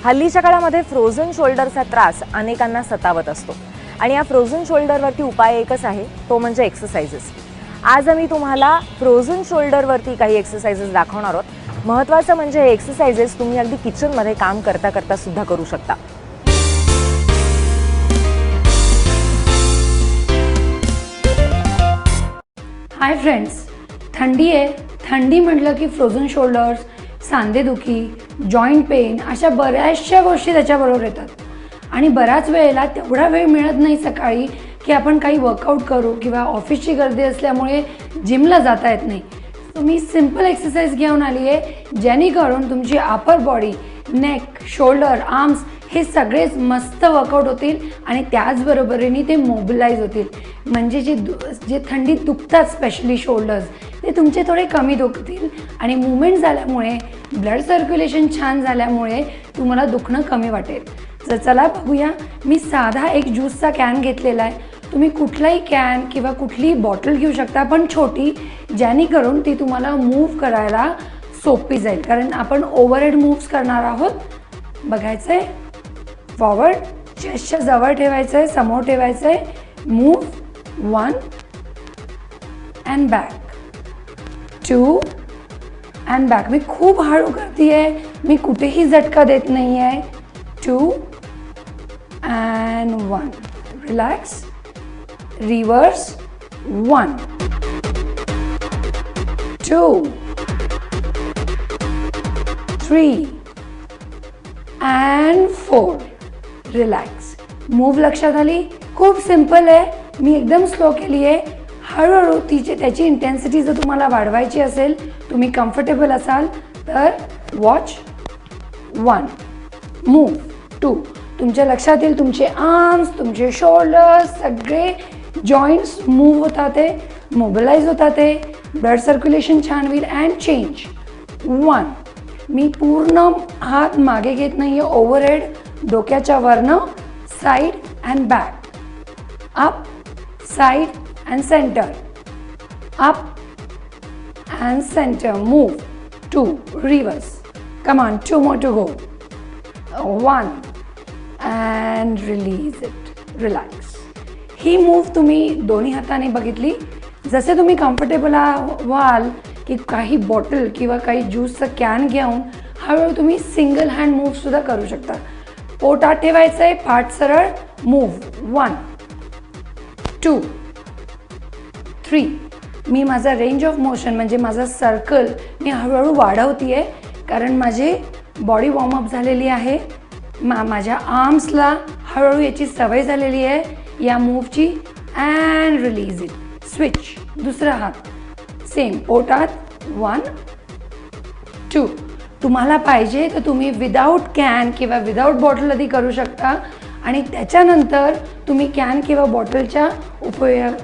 हल्लीच्या काळामध्ये फ्रोझन शोल्डरचा त्रास अनेकांना सतावत असतो आणि या फ्रोझन शोल्डरवरती उपाय एकच आहे, तो म्हणजे एक्सरसाइजेस। आज आम्ही तुम्हाला फ्रोझन शोल्डरवरती काही एक्सरसाइजेस दाखवणार आहोत। महत्त्वाचं म्हणजे हे एक्सरसाइजेस तुम्ही अगदी किचनमध्ये काम करता करता सुद्धा करू शकता। हाय फ्रेंड्स, थंडी आहे। थंडी म्हटलं की फ्रोझन शोल्डर्स, सांधेदुखी, जॉइंट पेन अशा बऱ्याचशा गोष्टी त्याच्याबरोबर येतात आणि बऱ्याच वेळेला तेवढा वेळ मिळत नाही सकाळी की आपण काही वर्कआउट करू किंवा ऑफिसची गर्दी असल्यामुळे जिमला जाता येत नाही। मी सिंपल एक्सरसाइज घेऊन आली आहे जेणेकरून तुमची upper body, neck, shoulder, arms हे सगळेच मस्त वर्कआउट होतील आणि त्याचबरोबरीने ते मोबिलाइज होतील। म्हणजे जे थंडीत दुखतात स्पेशली शोल्डर्स ते तुमचे थोडे कमी दुखतील आणि मूवमेंट झाल्यामुळे ब्लड सर्क्युलेशन छान झाल्यामुळे तुम्हाला दुखणं कमी वाटेल। तर चला बघूया। मी साधा एक ज्यूसचा कॅन घेतलेला आहे। तुम्ही कुठलाही कॅन किंवा कुठलीही बॉटल घेऊ शकता, पण छोटी, जेणेकरून ती तुम्हाला मूव्ह करायला सोपी जाईल, कारण आपण ओव्हरहेड मूव्स करणार आहोत। बघायचं आहे, फॉरवर्ड चेस्टच्या जवळ ठेवायचं आहे, समोर ठेवायचं आहे, move 1 and back, 2 and back. मी खूप हळू करते आहे, मी कुठेही झटका देत नाही आहे। 2 and 1, relax, reverse, 1 2 3 and 4, relax. Move लक्षात आली? खूप सिंपल आहे। मी एकदम स्लो केली आहे। हळूहळू त्याची इंटेन्सिटी जर तुम्हाला वाढवायची असेल, तुम्ही कम्फर्टेबल असाल तर वॉच 1, मूव 2। तुमच्या लक्षात येईल तुमचे आर्म्स, तुमचे शोल्डर्स, सगळे जॉईंट्स मूव होतात, ते मोबिलाइज होतात, ते ब्लड सर्क्युलेशन छान होईल। And change 1। मी पूर्ण हात मागे घेत नाही आहे, ओव्हरहेड, डोक्याच्या वरनं, side and back, up, side and centre, up and centre, move 2, reverse, come on, 2 more to go, 1 and release it, relax. He move तुम्ही दोन्ही हाताने बघितली। जसे तुम्ही कम्फर्टेबल व्हाल की काही बॉटल किंवा काही ज्यूसचं कॅन घेऊन हळूहळू तुम्ही सिंगल हँड मूव्हसुद्धा करू शकता। पोटात ठेवायचं आहे, पाठ सरळ, मूव्ह 1 2 3। मी माझा रेंज ऑफ मोशन म्हणजे माझा सर्कल मी हळूहळू वाढवते आहे, कारण माझी बॉडी वॉर्मअप झालेली आहे। माझ्या आर्म्सला हळूहळू याची सवय झालेली आहे या मूव्हची। अँड रिलीज इट, स्विच, दुसरा हात, सेम, पोटात 1 2। तुम्हाला पाहिजे तर तुम्ही विदाऊट कॅन किंवा विदाऊट बॉटल आधी करू शकता आणि त्याच्यानंतर तुम्ही कॅन किंवा बॉटलच्या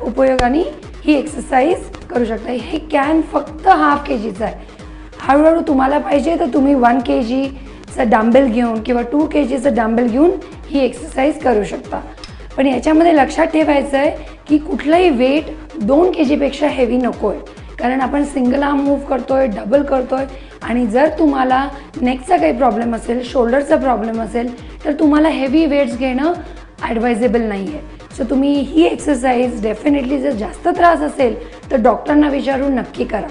उपयोगाने ही एक्सरसाइज करू शकता। हे कॅन फक्त ½ kgचं आहे। हळूहळू तुम्हाला पाहिजे तर तुम्ही 1 kgचं डंबेल घेऊन किंवा 2 kgचं डंबेल घेऊन ही एक्सरसाइज करू शकता। पण याच्यामध्ये लक्षात ठेवायचं आहे की कुठलाही वेट 2 kgपेक्षा हेवी नको आहे, कारण आपण सिंगल आर्म मूव्ह करतोय, डबल करतोय आणि जर तुम्हाला नेकचा काही प्रॉब्लेम असेल, शोल्डरचा प्रॉब्लेम असेल तर तुम्हाला हेवी वेट्स घेणं ॲडवायजेबल नाही आहे। सो तुम्ही ही एक्सरसाइज डेफिनेटली जर जास्त त्रास असेल तर डॉक्टरांना विचारून नक्की करा।